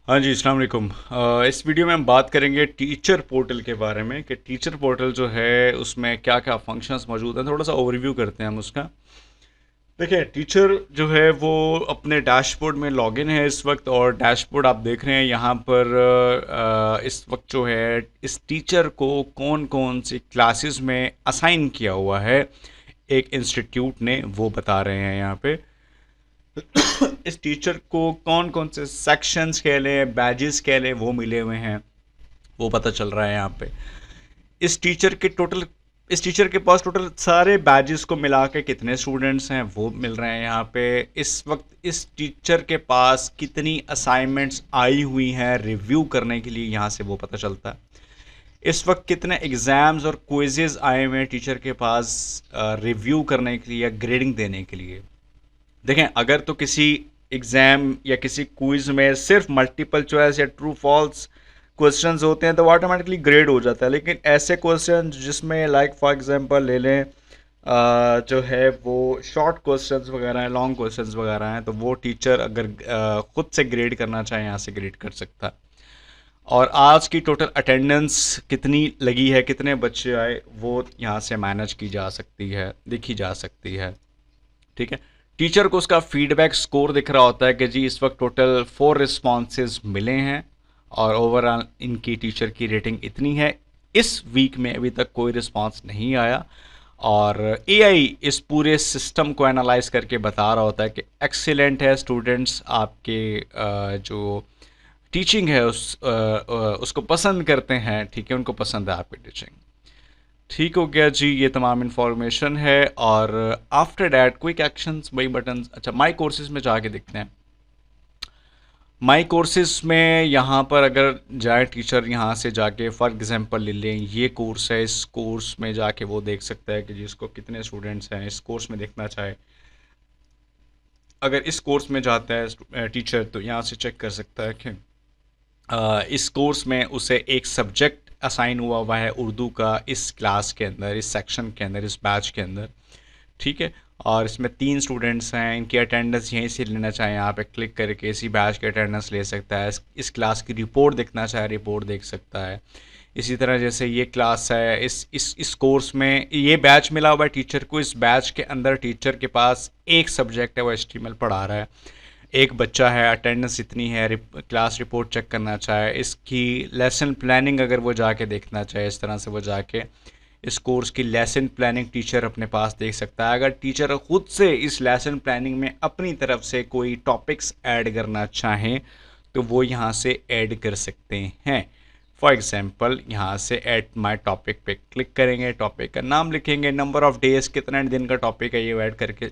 हाँ जी, अस्सलाम वालेकुम। इस वीडियो में हम बात करेंगे टीचर पोर्टल के बारे में कि टीचर पोर्टल जो है उसमें क्या क्या फंक्शंस मौजूद हैं। थोड़ा सा ओवरव्यू करते हैं हम उसका। देखिए, टीचर जो है वो अपने डैशबोर्ड में लॉगिन है इस वक्त, और डैशबोर्ड आप देख रहे हैं यहाँ पर। इस वक्त जो है इस टीचर को कौन कौन सी क्लासेस में असाइन किया हुआ है एक इंस्टीट्यूट ने, वो बता रहे हैं यहाँ पे। इस टीचर को कौन कौन से सेक्शंस कह लें, बैजेस कह लें, वो मिले हुए हैं, वो पता चल रहा है यहाँ पे। इस टीचर के टोटल इस टीचर के पास टोटल सारे बैजेस को मिला के कितने स्टूडेंट्स हैं वो मिल रहे हैं यहाँ पे। इस वक्त इस टीचर के पास कितनी असाइनमेंट्स आई हुई हैं रिव्यू करने के लिए, यहाँ से वो पता चलता है। इस वक्त कितने एग्ज़ाम्स और क्विजेज आए हुए हैं टीचर के पास रिव्यू करने के लिए या ग्रेडिंग देने के लिए। देखें, अगर तो किसी एग्ज़ाम या किसी क्विज में सिर्फ मल्टीपल चॉइस या ट्रू फॉल्स क्वेश्चंस होते हैं तो ऑटोमेटिकली ग्रेड हो जाता है। लेकिन ऐसे क्वेश्चन जिसमें लाइक फॉर एग्जांपल ले लें, जो है वो शॉर्ट क्वेश्चंस वगैरह हैं, लॉन्ग क्वेश्चंस वगैरह हैं, तो वो टीचर अगर खुद से ग्रेड करना चाहे यहाँ से ग्रेड कर सकता है। और आज की टोटल अटेंडेंस कितनी लगी है, कितने बच्चे आए, वो यहाँ से मैनेज की जा सकती है, देखी जा सकती है। ठीक है। टीचर को उसका फीडबैक स्कोर दिख रहा होता है कि जी इस वक्त टोटल 4 रिस्पॉन्सेज मिले हैं और ओवरऑल इनकी टीचर की रेटिंग इतनी है। इस वीक में अभी तक कोई रिस्पॉन्स नहीं आया, और एआई इस पूरे सिस्टम को एनालाइज करके बता रहा होता है कि एक्सीलेंट है, स्टूडेंट्स आपके जो टीचिंग है उसको पसंद करते हैं। ठीक है, उनको पसंद है आपकी टीचिंग। ठीक हो गया जी, ये तमाम इन्फॉर्मेशन है। और आफ्टर डैट क्विक एक्शंस, वही बटन। अच्छा, माई कोर्सेज में जाके देखते हैं। माई कोर्सेज में यहाँ पर अगर जाए टीचर, यहाँ से जाके फॉर एग्जांपल ले लें, ये कोर्स है, इस कोर्स में जाके वो देख सकता है कि जिसको कितने स्टूडेंट्स हैं इस कोर्स में देखना चाहे। अगर इस कोर्स में जाता है टीचर तो यहाँ से चेक कर सकता है कि इस कोर्स में उसे एक सब्जेक्ट असाइन हुआ है उर्दू का, इस क्लास के अंदर, इस सेक्शन के अंदर, इस बैच के अंदर। ठीक है। और इसमें 3 स्टूडेंट्स हैं, इनकी अटेंडेंस यहीं से लेना चाहे यहाँ पे क्लिक करके इसी बैच की अटेंडेंस ले सकता है। इस क्लास की रिपोर्ट देखना चाहे रिपोर्ट देख सकता है। इसी तरह जैसे ये क्लास है, इस कोर्स में ये बैच मिला हुआ है टीचर को, इस बैच के अंदर टीचर के पास एक सब्जेक्ट है, वो HTML पढ़ा रहा है, एक बच्चा है, अटेंडेंस इतनी है, क्लास रिपोर्ट चेक करना चाहे, इसकी लेसन प्लानिंग अगर वो जाके देखना चाहे, इस तरह से वो जाके इस कोर्स की लेसन प्लानिंग टीचर अपने पास देख सकता है। अगर टीचर खुद से इस लेसन प्लानिंग में अपनी तरफ से कोई टॉपिक्स ऐड करना चाहें तो वो यहाँ से ऐड कर सकते हैं। फॉर एग्जांपल यहाँ से ऐड माय टॉपिक पे क्लिक करेंगे, टॉपिक का नाम लिखेंगे, नंबर ऑफ़ डेज़, कितने दिन का टॉपिक है, ये ऐड करके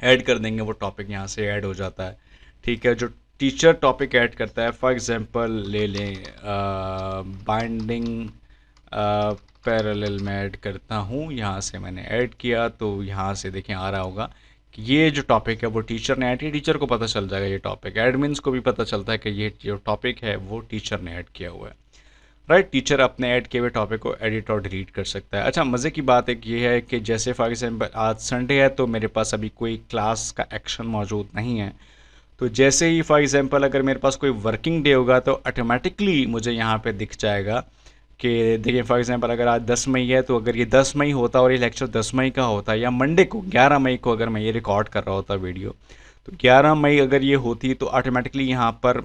ऐड कर देंगे, वो टॉपिक यहाँ से ऐड हो जाता है। ठीक है। जो टीचर टॉपिक ऐड करता है, फॉर एग्जांपल ले लें बाइंडिंग पैरेलल में ऐड करता हूँ, यहाँ से मैंने ऐड किया तो यहाँ से देखें आ रहा होगा कि ये जो टॉपिक है वो टीचर ने ऐड किया। टीचर को पता चल जाएगा ये टॉपिक, एडमिन्स को भी पता चलता है कि ये जो टॉपिक है वो टीचर ने ऐड किया हुआ है। राइट। टीचर अपने ऐड किए हुए टॉपिक को एडिट और डिलीट कर सकता है। अच्छा, मज़े की बात एक ये है कि जैसे फॉर एग्जांपल आज संडे है तो मेरे पास अभी कोई क्लास का एक्शन मौजूद नहीं है, तो जैसे ही फॉर एग्जांपल अगर मेरे पास कोई वर्किंग डे होगा तो ऑटोमेटिकली मुझे यहाँ पे दिख जाएगा कि देखिए फॉर एग्जांपल अगर आज 10 मई है तो अगर ये 10 मई होता और ये लेक्चर 10 मई का होता, या मंडे को 11 मई को अगर मैं ये रिकॉर्ड कर रहा होता वीडियो, तो 11 मई अगर ये होती तो ऑटोमेटिकली यहाँ पर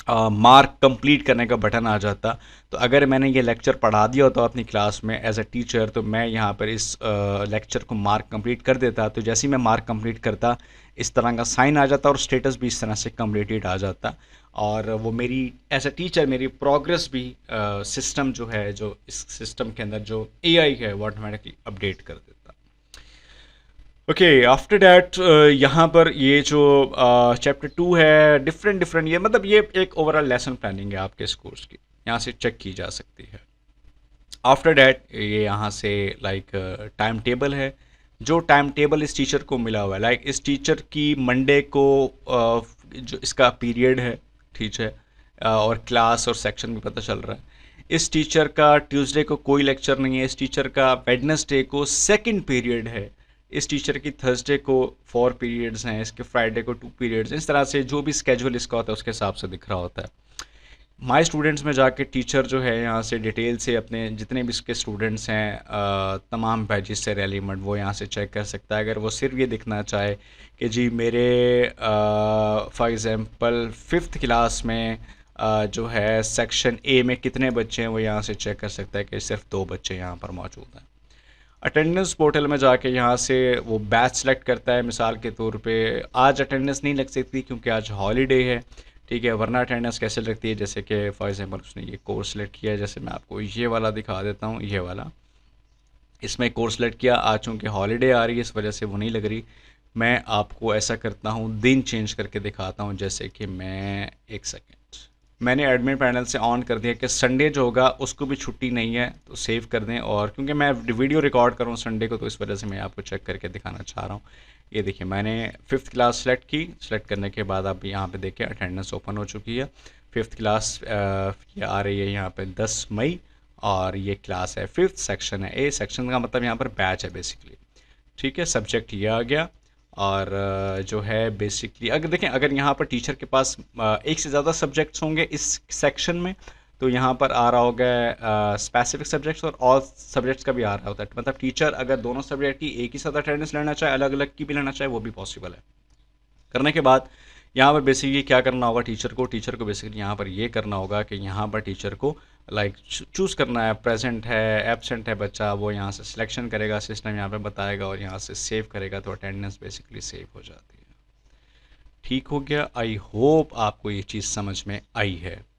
मार्क कंप्लीट करने का बटन आ जाता। तो अगर मैंने ये लेक्चर पढ़ा दिया होता अपनी क्लास में एज अ टीचर तो मैं यहाँ पर इस लेक्चर को मार्क कंप्लीट कर देता। तो जैसे ही मैं मार्क कंप्लीट करता इस तरह का साइन आ जाता और स्टेटस भी इस तरह से कंप्लीटेड आ जाता, और वो मेरी एज अ टीचर मेरी प्रोग्रेस भी सिस्टम जो है, जो इस सिस्टम के अंदर जो AI है वो ऑटोमेटिकली अपडेट कर देता। ओके, आफ्टर डैट यहाँ पर ये जो चैप्टर 2 है, डिफरेंट ये मतलब ये एक ओवरऑल लेसन प्लानिंग है आपके इस कोर्स की, यहाँ से चेक की जा सकती है। आफ्टर डैट ये यहाँ से लाइक टाइम टेबल है, जो टाइम टेबल इस टीचर को मिला हुआ है, लाइक इस टीचर की मंडे को जो इसका पीरियड है, ठीक है, और क्लास और सेक्शन भी पता चल रहा है। इस टीचर का ट्यूसडे को कोई लेक्चर नहीं है, इस टीचर का वेडनेसडे को सेकंड पीरियड है, इस टीचर की थर्सडे को 4 पीरियड्स हैं, इसके फ्राइडे को 2 पीरियड्स हैं, इस तरह से जो भी स्केड्यूल इसका होता है उसके हिसाब से दिख रहा होता है। माई स्टूडेंट्स में जाके टीचर जो है यहाँ से डिटेल से अपने जितने भी इसके स्टूडेंट्स हैं तमाम बैचेस से रेलिवेंट वो यहाँ से चेक कर सकता है। अगर वो सिर्फ ये दिखना चाहे कि जी मेरे फॉर एग्ज़ाम्पल 5th क्लास में जो है सेक्शन ए में कितने बच्चे हैं वो यहाँ से चेक कर सकता है कि सिर्फ 2 बच्चे यहाँ पर मौजूद हैं। अटेंडेंस पोर्टल में जाके यहाँ से वो बैच सेलेक्ट करता है। मिसाल के तौर पे आज अटेंडेंस नहीं लग सकती क्योंकि आज हॉलीडे है, ठीक है, वरना अटेंडेंस कैसे लगती है, जैसे कि फॉर एग्जांपल उसने ये कोर्स सेलेक्ट किया है, जैसे मैं आपको ये वाला दिखा देता हूँ, ये वाला इसमें कोर्स सेलेक्ट किया, आज चूँकि हॉलीडे आ रही है इस वजह से वो नहीं लग रही। मैं आपको ऐसा करता हूँ दिन चेंज करके दिखाता हूँ, जैसे कि मैं एक सेकेंड मैंने एडमिन पैनल से ऑन कर दिया कि संडे जो होगा उसको भी छुट्टी नहीं है, तो सेव कर दें। और क्योंकि मैं वीडियो रिकॉर्ड करूँ संडे को तो इस वजह से मैं आपको चेक करके दिखाना चाह रहा हूँ। ये देखिए मैंने 5th क्लास सेलेक्ट की, सेलेक्ट करने के बाद आप यहाँ पे देखिए अटेंडेंस ओपन हो चुकी है। 5th क्लास ये आ रही है यहाँ पे 10 मई और ये क्लास है 5th, सेक्शन है ए, सेक्शन का मतलब यहाँ पर बैच है बेसिकली, ठीक है। सब्जेक्ट ये आ गया और जो है बेसिकली अगर देखें अगर यहाँ पर टीचर के पास एक से ज़्यादा सब्जेक्ट्स होंगे इस सेक्शन में तो यहाँ पर आ रहा होगा स्पेसिफिक सब्जेक्ट्स और ऑल सब्जेक्ट्स का भी आ रहा होता है। मतलब टीचर अगर दोनों सब्जेक्ट की एक ही साथ अटेंडेंस लेना चाहे, अलग अलग की भी लेना चाहे, वो भी पॉसिबल है। करने के बाद यहाँ पर बेसिकली क्या करना होगा टीचर को बेसिकली यहाँ पर ये करना होगा कि यहाँ पर टीचर को लाइक चूज़ करना है, प्रेजेंट है एब्सेंट है बच्चा, वो यहाँ से सिलेक्शन करेगा, सिस्टम यहाँ पे बताएगा और यहाँ से सेव करेगा, तो अटेंडेंस बेसिकली सेव हो जाती है। ठीक हो गया, आई होप आपको ये चीज़ समझ में आई है।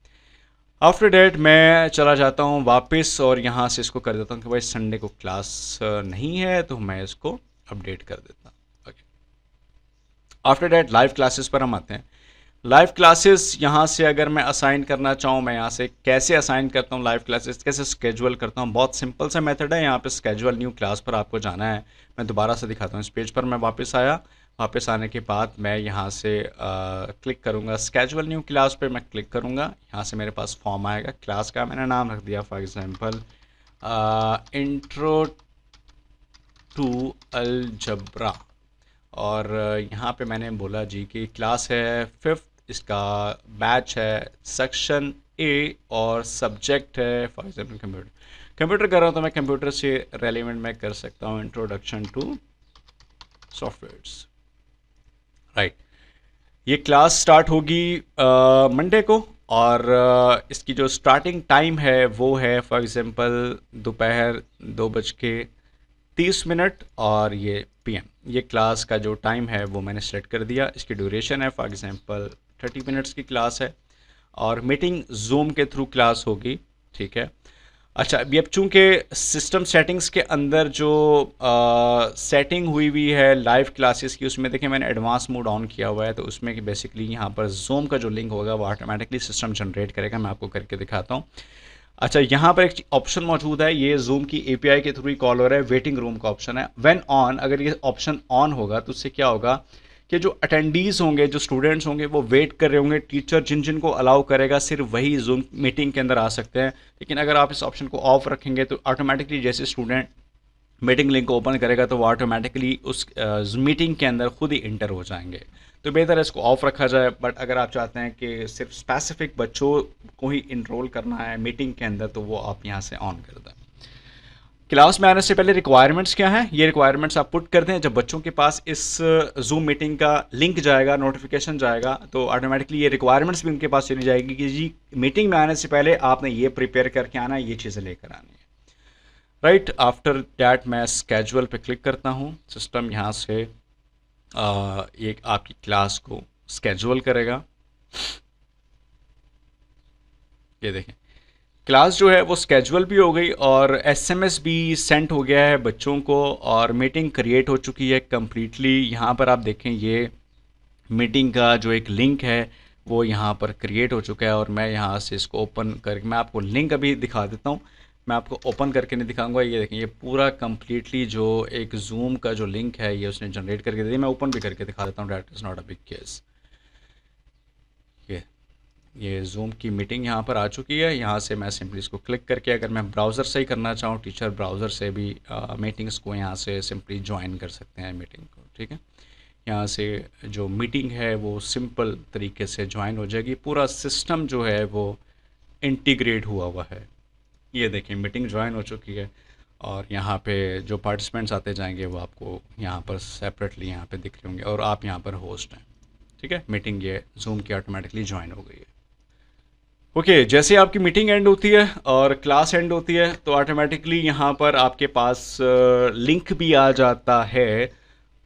आफ्टर डेट मैं चला जाता हूँ वापस और यहाँ से इसको कर देता हूँ कि भाई संडे को क्लास नहीं है, तो मैं इसको अपडेट कर देता हूँ। Okay, after that live classes पर हम आते हैं। लाइव क्लासेस यहाँ से अगर मैं असाइन करना चाहूँ, मैं यहाँ से कैसे असाइन करता हूँ लाइव क्लासेस, कैसे स्केजुअल करता हूँ, बहुत सिंपल सा मेथड है। यहाँ पे स्केजुअल न्यू क्लास पर आपको जाना है। मैं दोबारा से दिखाता हूँ, इस पेज पर मैं वापस आया, वापस आने के बाद मैं यहाँ से क्लिक करूँगा स्केजुअल न्यू क्लास पे मैं क्लिक करूँगा। यहाँ से मेरे पास फॉर्म आएगा, क्लास का मैंने नाम रख दिया फॉर एग्जांपल इंट्रो टू अलजब्रा और यहाँ पे मैंने बोला जी कि क्लास है 5th, इसका बैच है सेक्शन ए और सब्जेक्ट है फॉर एग्जांपल कंप्यूटर कर रहा हूँ तो मैं कंप्यूटर से रेलिवेंट मैं कर सकता हूँ इंट्रोडक्शन टू सॉफ्टवेयर्स, राइट। ये क्लास स्टार्ट होगी मंडे को और इसकी जो स्टार्टिंग टाइम है वो है फॉर एग्जांपल दोपहर 2:30 और ये PM। ये क्लास का जो टाइम है वो मैंने सेलेक्ट कर दिया। इसकी ड्यूरेशन है फॉर एग्जांपल 30 मिनट्स की क्लास है और मीटिंग जूम के थ्रू क्लास होगी, ठीक है। अच्छा, अभी अब चूँकि सिस्टम सेटिंग्स के अंदर जो सेटिंग हुई है लाइव क्लासेस की, उसमें देखिए मैंने एडवांस मोड ऑन किया हुआ है, तो उसमें कि बेसिकली यहाँ पर जूम का जो लिंक होगा वो ऑटोमेटिकली सिस्टम जनरेट करेगा। मैं आपको करके दिखाता हूँ। अच्छा, यहाँ पर एक ऑप्शन मौजूद है, ये जूम की API के थ्रू ही कॉल हो रहा है, वेटिंग रूम का ऑप्शन है। व्हेन ऑन, अगर ये ऑप्शन ऑन होगा तो उससे क्या होगा कि जो अटेंडीज़ होंगे, जो स्टूडेंट्स होंगे, वो वेट कर रहे होंगे। टीचर जिन जिन को अलाउ करेगा सिर्फ वही जूम मीटिंग के अंदर आ सकते हैं। लेकिन अगर आप इस ऑप्शन को ऑफ रखेंगे तो ऑटोमेटिकली जैसे स्टूडेंट मीटिंग लिंक को ओपन करेगा तो वो ऑटोमेटिकली उस मीटिंग के अंदर खुद ही इंटर हो जाएंगे। तो बेहतर है इसको ऑफ रखा जाए। बट अगर आप चाहते हैं कि सिर्फ स्पेसिफिक बच्चों को ही इनरोल करना है मीटिंग के अंदर, तो वो आप यहाँ से ऑन कर दें। क्लास में आने से पहले रिक्वायरमेंट्स क्या हैं, ये रिक्वायरमेंट्स आप पुट कर दें। जब बच्चों के पास इस जूम मीटिंग का लिंक जाएगा, नोटिफिकेशन जाएगा, तो ऑटोमेटिकली ये रिक्वायरमेंट्स भी उनके पास चली जाएगी कि जी मीटिंग में आने से पहले आपने ये प्रिपेयर करके आना है, ये चीज़ें लेकर आनी है, राइट। आफ्टर डैट मैं स्केजुअल पे क्लिक करता हूँ। सिस्टम यहाँ से एक आपकी क्लास को स्केजुअल करेगा। ये देखें क्लास जो है वो स्केजुअल भी हो गई और SMS भी सेंड हो गया है बच्चों को और मीटिंग क्रिएट हो चुकी है कम्प्लीटली। यहाँ पर आप देखें ये मीटिंग का जो एक लिंक है वो यहाँ पर क्रिएट हो चुका है और मैं यहाँ से इसको ओपन करके मैं आपको लिंक अभी दिखा देता हूँ। मैं आपको ओपन करके नहीं दिखाऊंगा। ये देखें ये पूरा कम्प्लीटली जो एक जूम का जो लिंक है ये उसने जनरेट करके दिया। मैं ओपन भी करके दिखा देता हूँ, that is not a big case. ये जूम की मीटिंग यहाँ पर आ चुकी है। यहाँ से मैं सिंपली इसको क्लिक करके, अगर मैं ब्राउज़र से ही करना चाहूँ, टीचर ब्राउज़र से भी मीटिंग्स को यहाँ से सिंपली ज्वाइन कर सकते हैं मीटिंग को। ठीक है, यहाँ से जो मीटिंग है वो सिंपल तरीके से ज्वाइन हो जाएगी। पूरा सिस्टम जो है वो इंटीग्रेट हुआ हुआ है। ये देखिए मीटिंग ज्वाइन हो चुकी है और यहाँ पे जो पार्टिसिपेंट्स आते जाएंगे वो आपको यहाँ पर सेपरेटली यहाँ पे दिख रहे होंगे और आप यहाँ पर होस्ट हैं। ठीक है, मीटिंग ये जूम की ऑटोमेटिकली ज्वाइन हो गई है। ओके, जैसे आपकी मीटिंग एंड होती है और क्लास एंड होती है तो ऑटोमेटिकली यहाँ पर आपके पास लिंक भी आ जाता है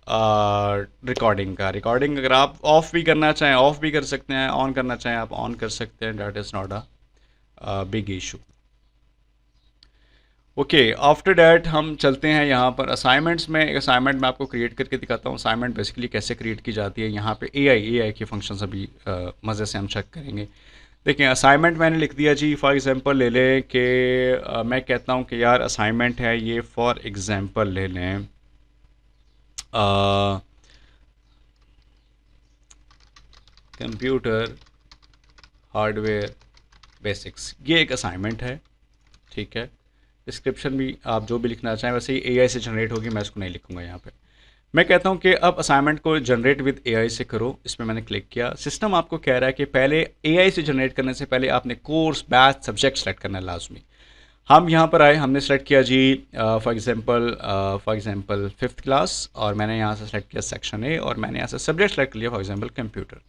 रिकॉर्डिंग का। रिकॉर्डिंग अगर आप ऑफ भी करना चाहें ऑफ भी कर सकते हैं, ऑन करना चाहें आप ऑन कर सकते हैं। That is not a big issue. Okay, after that हम चलते हैं यहाँ पर असाइनमेंट्स में। एक असाइनमेंट मैं आपको क्रिएट करके दिखाता हूँ। असाइनमेंट बेसिकली कैसे क्रिएट की जाती है। यहाँ पे एआई के फंक्शंस अभी मज़े से हम चेक करेंगे। देखिए असाइनमेंट मैंने लिख दिया जी। फॉर एग्जांपल ले लें कि मैं कहता हूँ कि यार असाइनमेंट है ये, फॉर एग्जांपल ले लें कंप्यूटर हार्डवेयर बेसिक्स, ये एक असाइनमेंट है। ठीक है, डिस्क्रिप्शन भी आप जो भी लिखना चाहें वैसे ही एआई से जनरेट होगी, मैं इसको नहीं लिखूंगा यहाँ पे। मैं कहता हूँ कि अब असाइनमेंट को जनरेट विद एआई से करो। इसमें मैंने क्लिक किया। सिस्टम आपको कह रहा है कि पहले एआई से जनरेट करने से पहले आपने कोर्स बैच सब्जेक्ट सेलेक्ट करना है लाजमी। हम यहाँ पर आए, हमने सेलेक्ट किया जी फॉर एग्जांपल 5th क्लास और मैंने यहाँ से सेलेक्ट किया सेक्शन ए और मैंने यहाँ से सब्जेक्ट सेलेक्ट लिया फॉर एग्जांपल कंप्यूटर।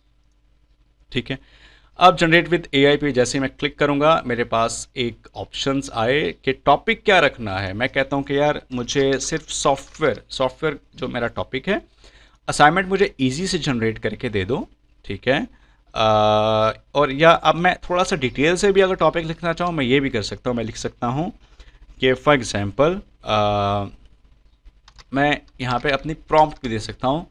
ठीक है, अब जनरेट विद एआई पे जैसे ही मैं क्लिक करूँगा मेरे पास एक ऑप्शंस आए कि टॉपिक क्या रखना है। मैं कहता हूँ कि यार मुझे सिर्फ सॉफ्टवेयर जो मेरा टॉपिक है, असाइनमेंट मुझे इजी से जनरेट करके दे दो। ठीक है, और या अब मैं थोड़ा सा डिटेल से भी अगर टॉपिक लिखना चाहूँ मैं ये भी कर सकता हूँ। मैं लिख सकता हूँ कि फॉर एग्जांपल मैं यहाँ पे अपनी प्रॉम्प्ट भी दे सकता हूँ,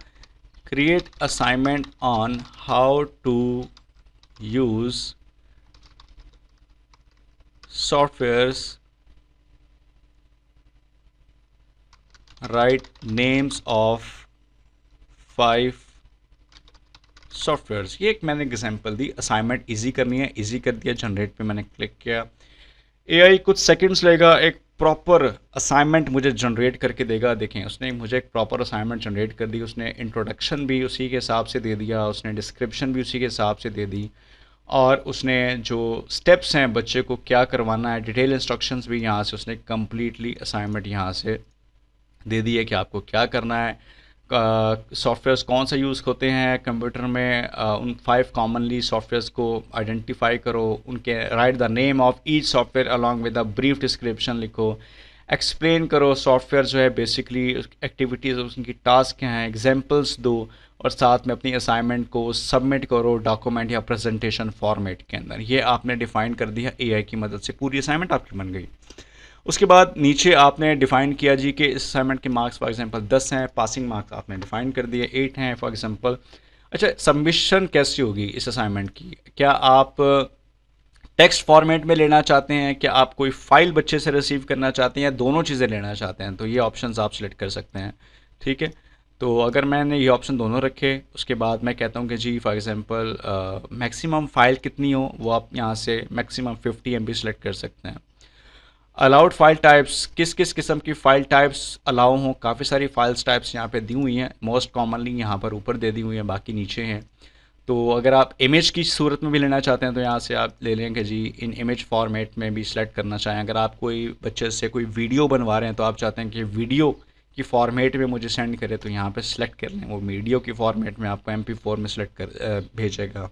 create assignment on how to use softwares, write names of 5 softwares. ये एक मैंने एग्जांपल दी। असाइनमेंट इजी करनी है, इजी कर दिया, जनरेट पे मैंने क्लिक किया। एआई कुछ सेकंड्स लेगा, एक प्रॉपर असाइनमेंट मुझे जनरेट करके देगा। देखें उसने मुझे एक प्रॉपर असाइनमेंट जनरेट कर दी। उसने इंट्रोडक्शन भी उसी के हिसाब से दे दिया, उसने डिस्क्रिप्शन भी उसी के हिसाब से दे दी और उसने जो स्टेप्स हैं बच्चे को क्या करवाना है, डिटेल इंस्ट्रक्शंस भी यहाँ से उसने कम्प्लीटली असाइनमेंट यहाँ से दे दी है कि आपको क्या करना है। सॉफ्टवेयर्स कौन सा यूज़ होते हैं कंप्यूटर में, उन 5 कॉमनली सॉफ्टवेयर्स को आइडेंटिफाई करो, उनके right the name of each software along with a brief description लिखो, एक्सप्लेन करो सॉफ्टवेयर जो है बेसिकली एक्टिविटीज़ उनकी टास्क क्या हैं, एग्जांपल्स दो और साथ में अपनी असाइनमेंट को सबमिट करो डॉक्यूमेंट या प्रेजेंटेशन फॉर्मेट के अंदर। ये आपने डिफ़ाइन कर दिया एआई की मदद से, पूरी असाइनमेंट आपकी बन गई। उसके बाद नीचे आपने डिफ़ाइन किया जी कि इस असाइनमेंट के मार्क्स फॉर एग्जांपल 10 हैं, पासिंग मार्क्स आपने डिफ़ाइन कर दिए 8 हैं फॉर एग्जांपल। अच्छा, सबमिशन कैसी होगी इस असाइनमेंट की? क्या आप टेक्स्ट फॉर्मेट में लेना चाहते हैं, क्या आप कोई फ़ाइल बच्चे से रिसीव करना चाहते हैं या दोनों चीज़ें लेना चाहते हैं? तो ये ऑप्शंस आप सिलेक्ट कर सकते हैं। ठीक है, तो अगर मैंने ये ऑप्शन दोनों रखे उसके बाद मैं कहता हूँ कि जी फॉर एग्जांपल मैक्सिमम फ़ाइल कितनी हो वो आप यहाँ से मैक्सिमम 50 MB सेलेक्ट कर सकते हैं। अलाउड फाइल टाइप्स, किस किस किस्म की फ़ाइल टाइप्स अलाउ हों, काफ़ी सारी फाइल्स टाइप्स यहाँ पे दी हुई हैं। मोस्ट कॉमनली यहाँ पर ऊपर दे दी हुई हैं, बाकी नीचे हैं। तो अगर आप इमेज की सूरत में भी लेना चाहते हैं तो यहाँ से आप ले लेंगे जी इन इमेज फॉर्मेट में भी सिलेक्ट करना चाहें। अगर आप कोई बच्चे से कोई वीडियो बनवा रहे हैं तो आप चाहते हैं कि वीडियो की फॉर्मेट में मुझे सेंड करे तो यहाँ पे सिलेक्ट कर लें, वो वीडियो की फॉर्मेट में आपको MP4 में सिलेक्ट कर भेजेगा।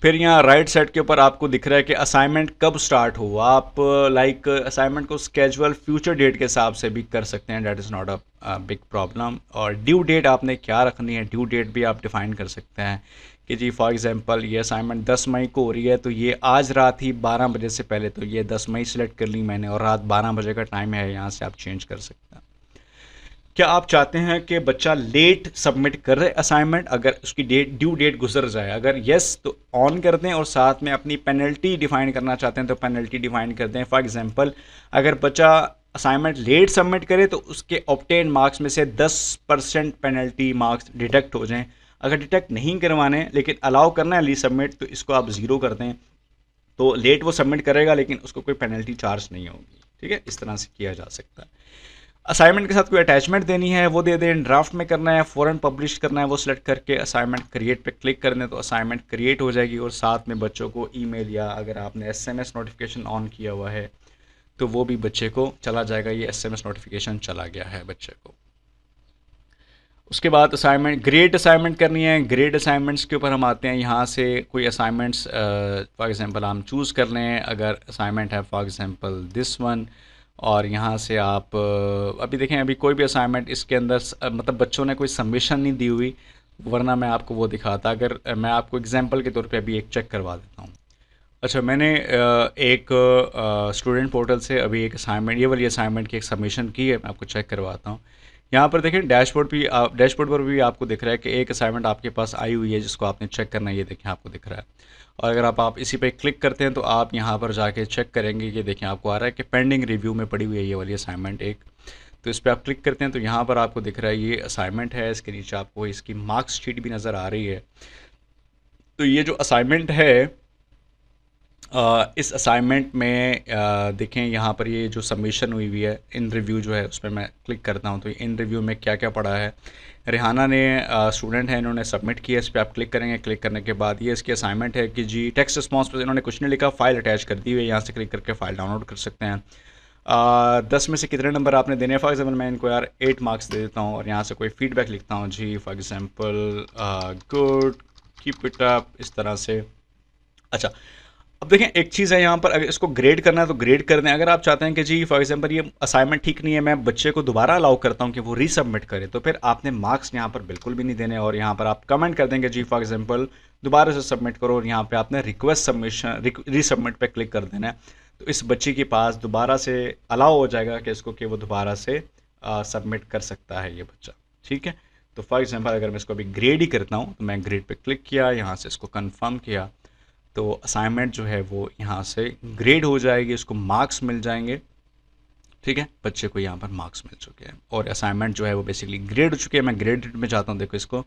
फिर यहाँ राइट साइड के ऊपर आपको दिख रहा है कि असाइनमेंट कब स्टार्ट हो। आप लाइक असाइनमेंट को स्केजुअल फ्यूचर डेट के हिसाब से भी कर सकते हैं, that is not a big problem. और ड्यू डेट आपने क्या रखनी है, ड्यू डेट भी आप डिफ़ाइन कर सकते हैं कि जी फॉर एग्जांपल ये असाइनमेंट 10 मई को हो रही है तो ये आज रात ही 12 बजे से पहले, तो ये 10 मई सेलेक्ट कर ली मैंने और रात 12 बजे का टाइम है, यहाँ से आप चेंज कर सकते हैं। क्या आप चाहते हैं कि बच्चा लेट सबमिट कर रहे असाइनमेंट अगर उसकी ड्यू डेट गुजर जाए? अगर येस तो ऑन कर दें और साथ में अपनी पेनल्टी डिफ़ाइन करना चाहते हैं तो पेनल्टी डिफ़ाइन कर दें। फॉर एग्जांपल अगर बच्चा असाइनमेंट लेट सबमिट करे तो उसके ऑब्टेन मार्क्स में से 10% पेनल्टी मार्क्स डिडक्ट हो जाएं। अगर डिटेक्ट नहीं करवाने लेकिन अलाउ करना है रीसबमिट, तो इसको आप 0 कर दें, तो लेट वो सबमिट करेगा लेकिन उसको कोई पेनल्टी चार्ज नहीं होगी। ठीक है, इस तरह से किया जा सकता है। असाइनमेंट के साथ कोई अटैचमेंट देनी है वो दे दें, ड्राफ्ट में करना है, फ़ौरन पब्लिश करना है वो सिलेक्ट करके असाइनमेंट क्रिएट पे क्लिक कर दें तो असाइनमेंट क्रिएट हो जाएगी, और साथ में बच्चों को ईमेल या अगर आपने एसएमएस नोटिफिकेशन ऑन किया हुआ है तो वो भी बच्चे को चला जाएगा, ये एसएमएस नोटिफिकेशन चला गया है बच्चे को। उसके बाद असाइनमेंट, ग्रेड असाइनमेंट करनी है। ग्रेड असाइनमेंट्स के ऊपर हम आते हैं, यहाँ से कोई असाइनमेंट्स फॉर एग्जांपल हम चूज़ कर लें। अगर असाइनमेंट है फॉर एग्जांपल दिस वन, और यहाँ से आप अभी देखें, अभी कोई भी असाइनमेंट इसके अंदर मतलब बच्चों ने कोई सबमिशन नहीं दी हुई, वरना मैं आपको वो दिखाता। अगर मैं आपको एग्जांपल के तौर पे अभी एक चेक करवा देता हूँ। अच्छा, मैंने एक स्टूडेंट पोर्टल से अभी एक असाइनमेंट, ये वाली असाइनमेंट की एक सबमिशन की है, मैं आपको चेक करवाता हूँ। यहाँ पर देखें डैशबोर्ड पर भी आपको दिख रहा है कि एक असाइनमेंट आपके पास आई हुई है जिसको आपने चेक करना है, ये देखें आपको दिख रहा है। और अगर आप इसी पे क्लिक करते हैं तो आप यहाँ पर जाके चेक करेंगे कि देखें आपको आ रहा है कि पेंडिंग रिव्यू में पड़ी हुई है ये वाली असाइनमेंट एक। तो इस पर आप क्लिक करते हैं तो यहाँ पर आपको दिख रहा है ये असाइनमेंट है, इसके नीचे आपको इसकी मार्क्स शीट भी नज़र आ रही है। तो ये जो असाइनमेंट है, इस असाइनमेंट में देखें यहाँ पर ये जो सबमिशन हुई हुई है इन रिव्यू जो है उस पर मैं क्लिक करता हूँ तो इन रिव्यू में क्या क्या पड़ा है। रेहाना ने स्टूडेंट है, इन्होंने सबमिट किया, इस पर आप क्लिक करेंगे। क्लिक करने के बाद ये इसकी असाइनमेंट है कि जी टेक्स्ट रिस्पॉन्स पर इन्होंने कुछ नहीं लिखा, फाइल अटैच कर दी हुई है, यहाँ से क्लिक करके फ़ाइल डाउनलोड कर सकते हैं। 10 में से कितने नंबर आपने देने हैं। फॉर एग्जाम्पल मैं इनको यार 8 मार्क्स दे देता हूँ और यहाँ से कोई फीडबैक लिखता हूँ जी, for example good, keep it up, इस तरह से। अच्छा, अब देखें एक चीज़ है यहाँ पर, अगर इसको ग्रेड करना है तो ग्रेड कर दें। अगर आप चाहते हैं कि जी फॉर एग्जांपल ये असाइनमेंट ठीक नहीं है, मैं बच्चे को दोबारा अलाउ करता हूँ कि वो रीसबमिट करे, तो फिर आपने मार्क्स यहाँ पर बिल्कुल भी नहीं देने, और यहाँ पर आप कमेंट कर देंगे जी फॉर एग्जांपल दोबारा से सबमिट करो, और यहाँ पे आपने रिक्वेस्ट सबमिशन रीसबमिट पे क्लिक कर देना है। तो इस बच्चे के पास दोबारा से अलाउ हो जाएगा कि इसको कि वो दोबारा से सबमिट कर सकता है ये बच्चा। ठीक है, तो फॉर एग्जाम्पल अगर मैं इसको अभी ग्रेड ही करता हूँ तो मैं ग्रेड पर क्लिक किया, यहाँ से इसको कन्फर्म किया, तो असाइनमेंट जो है वो यहाँ से ग्रेड हो जाएगी, इसको मार्क्स मिल जाएंगे। ठीक है, बच्चे को यहाँ पर मार्क्स मिल चुके हैं और असाइनमेंट जो है वो बेसिकली ग्रेड हो चुकी है। मैं ग्रेडेड में जाता हूँ, देखो इसको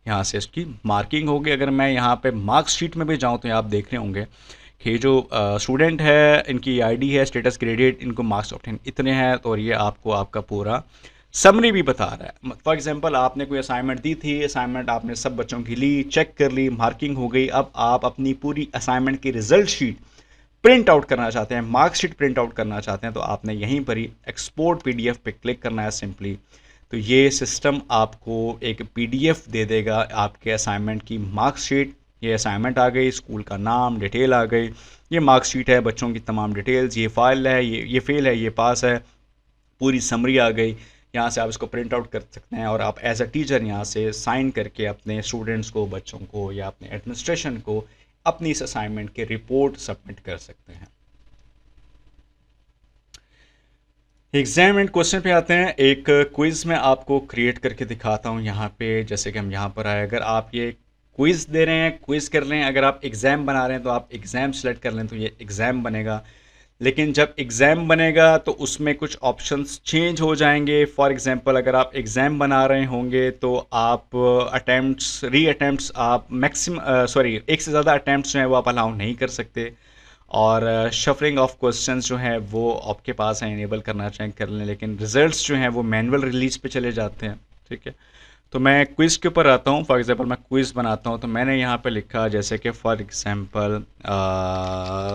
यहाँ से इसकी मार्किंग होगी। अगर मैं यहाँ पे मार्क्स शीट में भी जाऊँ तो आप देख रहे होंगे कि जो स्टूडेंट है इनकी आईडी है स्टेटस ग्रेडेड, इनको मार्क्स ऑब्टेन इतने हैं, तो और ये आपको आपका पूरा समरी भी बता रहा है। फॉर एग्जांपल आपने कोई असाइनमेंट दी थी, असाइनमेंट आपने सब बच्चों की ली, चेक कर ली, मार्किंग हो गई। अब आप अपनी पूरी असाइनमेंट की रिजल्ट शीट प्रिंट आउट करना चाहते हैं, मार्कशीट प्रिंट आउट करना चाहते हैं, तो आपने यहीं पर ही एक्सपोर्ट पीडीएफ पे क्लिक करना है सिंपली। तो ये सिस्टम आपको एक पीडीएफ दे देगा आपके असाइनमेंट की मार्कशीट। ये असाइनमेंट आ गई, स्कूल का नाम, डिटेल आ गई, ये मार्कशीट है, बच्चों की तमाम डिटेल्स, ये फाइल है, ये फेल है, ये पास है, पूरी समरी आ गई। यहाँ से आप इसको प्रिंट आउट कर सकते हैं और आप एज अ टीचर यहाँ से साइन करके अपने स्टूडेंट्स को, बच्चों को या अपने एडमिनिस्ट्रेशन को अपनी इस असाइनमेंट के रिपोर्ट सबमिट कर सकते हैं। एग्जाम एंड क्वेश्चन पे आते हैं। एक क्विज़ में आपको क्रिएट करके दिखाता हूँ यहाँ पे, जैसे कि हम यहाँ पर आए, अगर आप ये क्विज़ दे रहे हैं, क्विज़ कर लें, अगर आप एग्ज़ाम बना रहे हैं तो आप एग्ज़ाम सेलेक्ट कर लें तो ये एग्ज़ाम बनेगा। लेकिन जब एग्ज़ाम बनेगा तो उसमें कुछ ऑप्शंस चेंज हो जाएंगे। फॉर एग्जांपल अगर आप एग्ज़ाम बना रहे होंगे तो आप अटैम्प्ट्स आप एक से ज़्यादा अटैम्प्ट्स जो हैं वो आप अलाउ नहीं कर सकते, और शफलिंग ऑफ क्वेश्चंस जो हैं वो आपके पास है, इनेबल करना चाहें कर लें, लेकिन रिजल्ट्स जो हैं वो मैनुअल रिलीज़ पे चले जाते हैं। ठीक है, तो मैं क्विज़ के ऊपर आता हूँ। फॉर एग्जांपल मैं क्विज़ बनाता हूँ, तो मैंने यहाँ पे लिखा जैसे कि for example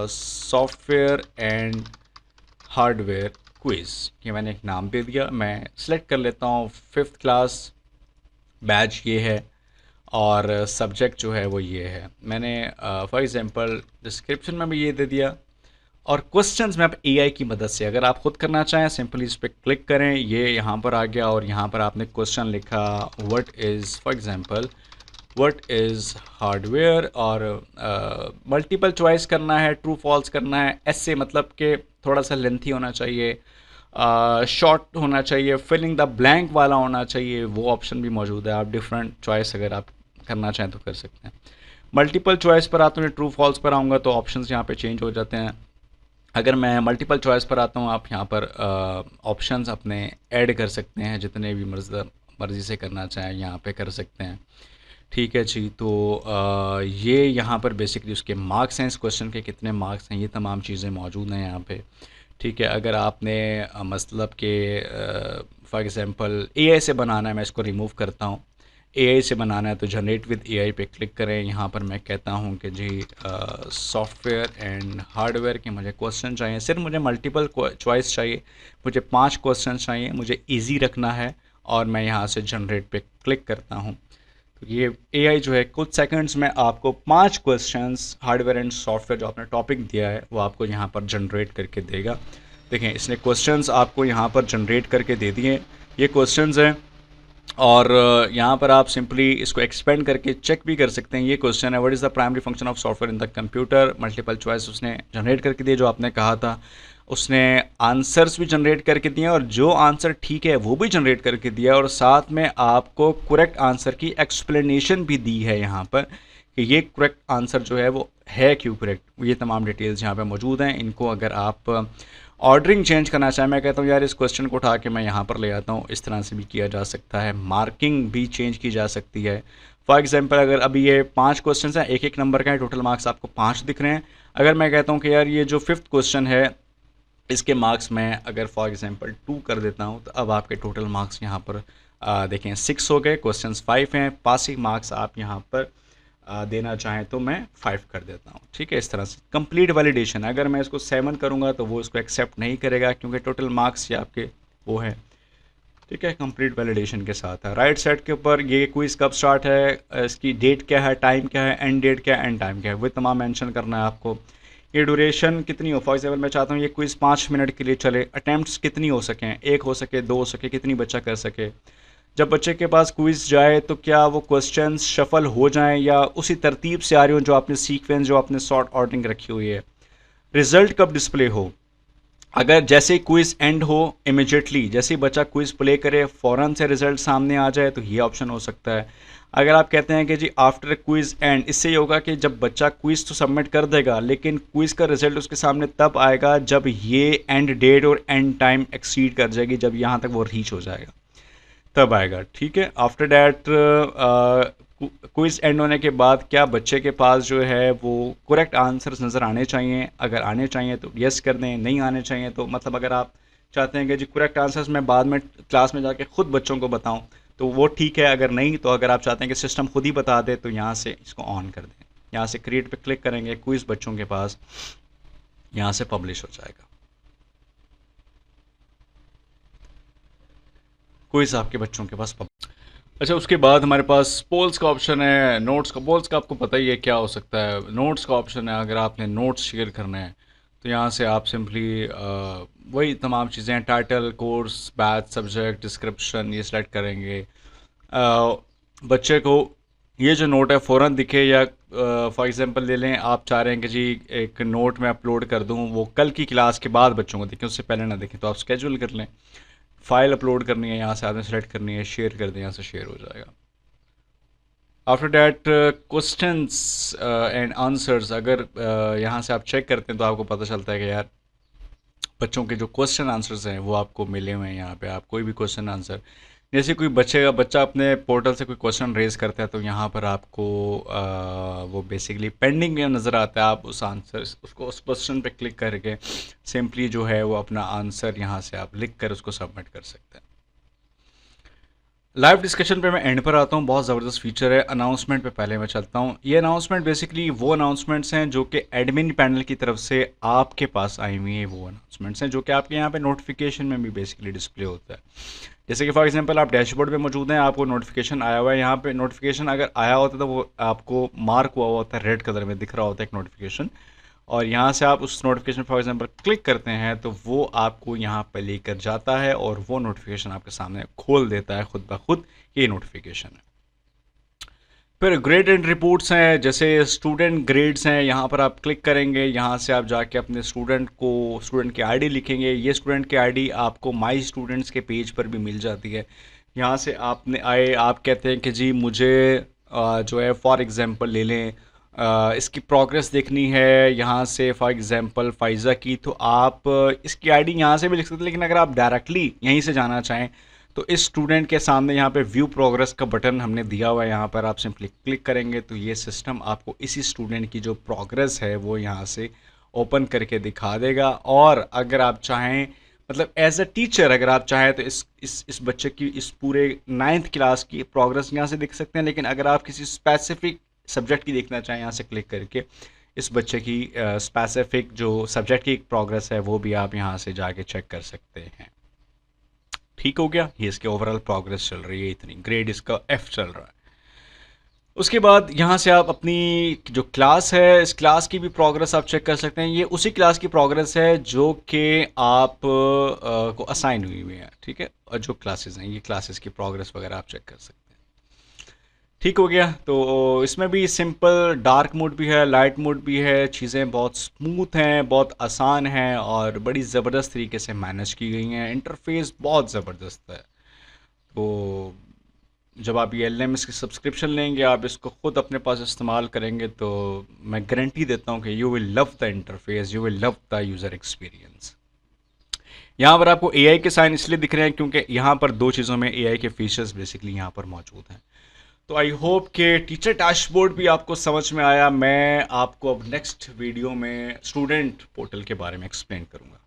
software and hardware quiz, ये मैंने एक नाम दे दिया। मैं सिलेक्ट कर लेता हूँ 5th क्लास, बैच ये है, और सब्जेक्ट जो है वो ये है। मैंने फॉर एग्जांपल डिस्क्रिप्शन में भी ये दे दिया, और क्वेश्चंस में आप एआई की मदद से अगर आप खुद करना चाहें सिंपली इस पर क्लिक करें, ये यहाँ पर आ गया, और यहाँ पर आपने क्वेश्चन लिखा what is, for example what is hardware, और मल्टीपल चॉइस करना है, ट्रू फॉल्स करना है, ऐसे मतलब कि थोड़ा सा लेंथी होना चाहिए, शॉर्ट होना चाहिए, फिलिंग द ब्लैंक वाला होना चाहिए, वो ऑप्शन भी मौजूद है। आप डिफरेंट चॉइस अगर आप करना चाहें तो कर सकते हैं। मल्टीपल चॉइस पर आता हूँ, ट्रू फॉल्स पर आऊँगा तो ऑप्शंस यहाँ पे चेंज हो जाते हैं। अगर मैं मल्टीपल चॉइस पर आता हूँ, आप यहाँ पर ऑप्शंस अपने ऐड कर सकते हैं, जितने भी मर्ज़ी से करना चाहें यहाँ पे कर सकते हैं। ठीक है जी। तो ये यहाँ पर बेसिकली उसके मार्क्स हैं, इस क्वेश्चन के कितने मार्क्स हैं, ये तमाम चीज़ें मौजूद हैं यहाँ पे। ठीक है, अगर आपने मतलब कि फॉर एग्ज़ाम्पल एआई से बनाना है, मैं इसको रिमूव करता हूँ। एआई से बनाना है तो जनरेट विद एआई पे क्लिक करें। यहाँ पर मैं कहता हूँ कि जी सॉफ्टवेयर एंड हार्डवेयर के मुझे क्वेश्चन चाहिए, सिर्फ मुझे मल्टीपल चॉइस चाहिए, मुझे 5 क्वेश्चन चाहिए, मुझे ईजी रखना है, और मैं यहाँ से जनरेट पे क्लिक करता हूँ। तो ये एआई जो है कुछ सेकंड्स में आपको 5 क्वेश्चंस हार्डवेयर एंड सॉफ्टवेयर जो आपने टॉपिक दिया है वो आपको यहाँ पर जनरेट करके देगा। देखें, इसने क्वेश्चंस आपको यहाँ पर जनरेट करके दे दिए। ये क्वेश्चंस हैं, और यहाँ पर आप सिंपली इसको एक्सपेंड करके चेक भी कर सकते हैं। ये क्वेश्चन है, what is the primary function of software in the computer. Multiple choice उसने जनरेट करके दिए जो आपने कहा था। उसने आंसर्स भी जनरेट करके दिए, और जो आंसर ठीक है वो भी जनरेट करके दिया, और साथ में आपको करेक्ट आंसर की एक्सप्लेनेशन भी दी है यहाँ पर कि ये करेक्ट आंसर जो है वो है क्यों करेक्ट। ये तमाम डिटेल्स यहाँ पे मौजूद हैं। इनको अगर आप ऑर्डरिंग चेंज करना चाहें, मैं कहता हूँ यार इस क्वेश्चन को उठा के मैं यहाँ पर ले आता हूँ, इस तरह से भी किया जा सकता है। मार्किंग भी चेंज की जा सकती है। फॉर एग्जांपल अगर अभी ये 5 क्वेश्चन हैं, एक एक नंबर का है, टोटल मार्क्स आपको 5 दिख रहे हैं। अगर मैं कहता हूँ कि यार ये जो 5th क्वेश्चन है इसके मार्क्स मैं अगर फॉर एग्जांपल 2 कर देता हूँ, तो अब आपके टोटल मार्क्स यहाँ पर देखें 6 हो गए। क्वेश्चंस 5 हैं, पासिंग मार्क्स आप यहाँ पर देना चाहें तो मैं 5 कर देता हूँ। ठीक है, इस तरह से कंप्लीट वैलिडेशन। अगर मैं इसको 7 करूँगा तो वो इसको एक्सेप्ट नहीं करेगा, क्योंकि टोटल मार्क्स ये आपके वो है। ठीक है, कंप्लीट वैलिडेशन के साथ है। राइट साइड के ऊपर ये क्विज़ कब स्टार्ट है, इसकी डेट क्या है, टाइम क्या है, एंड डेट क्या है, एंड टाइम क्या है, वो तमाम मेंशन करना है आपको। ये ड्यूरेशन कितनी हो, फॉर एग्जाम्पल मैं चाहता हूँ ये क्विज़ 5 मिनट के लिए चले, अटैम्प्ट्स कितनी हो सकें, 1 हो सके, 2 हो सके, कितनी बच्चा कर सके। जब बच्चे के पास क्विज़ जाए तो क्या वो क्वेश्चंस शफल हो जाएं या उसी तरतीब से आ रही हो जो आपने सीक्वेंस, जो आपने सॉर्ट ऑर्डरिंग रखी हुई है। रिज़ल्ट कब डिस्प्ले हो, अगर जैसे क्विज़ एंड हो इमिजिएटली, जैसे ही बच्चा क्विज़ प्ले करे फ़ौरन से रिज़ल्ट सामने आ जाए, तो ये ऑप्शन हो सकता है। अगर आप कहते हैं कि जी आफ्टर क्विज़ एंड, इससे ये होगा कि जब बच्चा क्विज़ तो सबमिट कर देगा, लेकिन क्विज़ का रिज़ल्ट उसके सामने तब आएगा जब ये एंड डेट और एंड टाइम एक्सीड कर जाएगी, जब यहाँ तक वो रीच हो जाएगा तब आएगा। ठीक है, आफ्टर डैट क्विज़ एंड होने के बाद क्या बच्चे के पास जो है वो करेक्ट आंसर्स नज़र आने चाहिए, अगर आने चाहिए तो यस कर दें, नहीं आने चाहिए तो मतलब अगर आप चाहते हैं कि जी करेक्ट आंसर्स मैं बाद में क्लास में जाके ख़ुद बच्चों को बताऊं तो वो ठीक है, अगर नहीं तो अगर आप चाहते हैं कि सिस्टम खुद ही बता दे तो यहाँ से इसको ऑन कर दें। यहाँ से क्रिएट पे क्लिक करेंगे, क्विज़ बच्चों के पास यहाँ से पब्लिश हो जाएगा। क्विज़ आपके बच्चों के पास अच्छा, उसके बाद हमारे पास पोल्स का ऑप्शन है, नोट्स का। पोल्स का आपको पता ही है क्या हो सकता है। नोट्स का ऑप्शन है, अगर आपने नोट्स शेयर करने हैं तो यहाँ से आप सिंपली वही तमाम चीज़ें, title, course, batch, subject, description, ये सेलेक्ट करेंगे। बच्चे को ये जो नोट है फ़ौरन दिखे, या फॉर एग्जांपल ले लें आप चाह रहे हैं कि जी एक नोट में अपलोड कर दूँ, वो कल की क्लास के बाद बच्चों को दिखें, उससे पहले ना दिखें, तो आप स्केड्यूल कर लें। फाइल अपलोड करनी है, यहाँ से आपने सेलेक्ट करनी है, शेयर कर दें, यहाँ से शेयर हो जाएगा। After that questions and answers, अगर यहाँ से आप चेक करते हैं तो आपको पता चलता है कि यार बच्चों के जो क्वेश्चन आंसर्स हैं वो आपको मिले हुए हैं। यहाँ पे आप कोई भी क्वेश्चन आंसर, जैसे कोई बच्चा अपने पोर्टल से कोई क्वेश्चन रेज करता है तो यहाँ पर आपको वो बेसिकली पेंडिंग में नज़र आता है। आप उस आंसर उसको उस क्वेश्चन पे क्लिक करके सिंपली जो है वो अपना आंसर यहाँ से आप लिख कर उसको सबमिट कर सकते हैं। लाइव डिस्कशन पे मैं एंड पर आता हूँ, बहुत ज़बरदस्त फीचर है। अनाउंसमेंट पे पहले मैं चलता हूँ। ये अनाउंसमेंट बेसिकली वो अनाउंसमेंट्स हैं जो कि एडमिन पैनल की तरफ से आपके पास आई हुई है, वो अनाउंसमेंट्स हैं जो कि आपके यहाँ पे नोटिफिकेशन में भी बेसिकली डिस्प्ले होता है। जैसे कि फॉर एग्जांपल आप डैशबोर्ड पे मौजूद हैं, आपको नोटिफिकेशन आया हुआ है, यहाँ पे नोटिफिकेशन अगर आया होता है तो वो आपको मार्क हुआ होता है, रेड कलर में दिख रहा होता है एक नोटिफिकेशन, और यहाँ से आप उस नोटिफिकेशन फॉर एग्जांपल क्लिक करते हैं तो वो आपको यहाँ पर लेकर जाता है और वो नोटिफिकेशन आपके सामने खोल देता है खुद ब खुद, ये नोटिफिकेशन है। फिर ग्रेड एंड रिपोर्ट्स हैं, जैसे स्टूडेंट ग्रेड्स हैं, यहाँ पर आप क्लिक करेंगे, यहाँ से आप जाके अपने स्टूडेंट की आईडी लिखेंगे। ये स्टूडेंट की आईडी आपको माई स्टूडेंट्स के पेज पर भी मिल जाती है। यहाँ से आप कहते हैं कि जी मुझे जो है फॉर एग्ज़ाम्पल ले लें इसकी प्रोग्रेस देखनी है, यहाँ से फॉर एग्ज़ाम्पल फ़ाइज़ा की, तो आप इसकी आईडी यहाँ से भी लिख सकते हैं, लेकिन अगर आप डायरेक्टली यहीं से जाना चाहें तो इस स्टूडेंट के सामने यहाँ पे व्यू प्रोग्रेस का बटन हमने दिया हुआ है, यहाँ पर आप सिंपली क्लिक करेंगे तो ये सिस्टम आपको इसी स्टूडेंट की जो प्रोग्रेस है वो यहाँ से ओपन करके दिखा देगा। और अगर आप चाहें, मतलब एज अ टीचर अगर आप चाहें तो इस बच्चे की इस पूरे 9th क्लास की प्रोग्रेस यहाँ से देख सकते हैं। लेकिन अगर आप किसी स्पेसिफिक सब्जेक्ट की देखना चाहें, यहाँ से क्लिक करके इस बच्चे की स्पेसिफिक जो सब्जेक्ट की प्रोग्रेस है वो भी आप यहाँ से जाके चेक कर सकते हैं। ठीक हो गया, ये इसके ओवरऑल प्रोग्रेस चल रही है, इतनी ग्रेड इसका F चल रहा है। उसके बाद यहाँ से आप अपनी जो क्लास है इस क्लास की भी प्रोग्रेस आप चेक कर सकते हैं। ये उसी क्लास की प्रोग्रेस है जो कि आप को असाइन हुई हुई है, ठीक है। और जो क्लासेस हैं ये क्लासेस की प्रोग्रेस वगैरह आप चेक कर सकते हैं। ठीक हो गया। तो इसमें भी सिंपल डार्क मोड भी है, लाइट मोड भी है, चीज़ें बहुत स्मूथ हैं, बहुत आसान हैं और बड़ी ज़बरदस्त तरीके से मैनेज की गई हैं। इंटरफेस बहुत ज़बरदस्त है। तो जब आप ये LMS की सब्सक्रिप्शन लेंगे, आप इसको ख़ुद अपने पास इस्तेमाल करेंगे तो मैं गारंटी देता हूँ कि you will love the interface, you will love the user experience. यहाँ पर आपको AI के साइन इसलिए दिख रहे हैं क्योंकि यहाँ पर दो चीज़ों में AI के फीचर्स बेसिकली यहाँ पर मौजूद हैं। तो आई होप कि टीचर डैशबोर्ड भी आपको समझ में आया। मैं आपको अब नेक्स्ट वीडियो में स्टूडेंट पोर्टल के बारे में एक्सप्लेन करूँगा।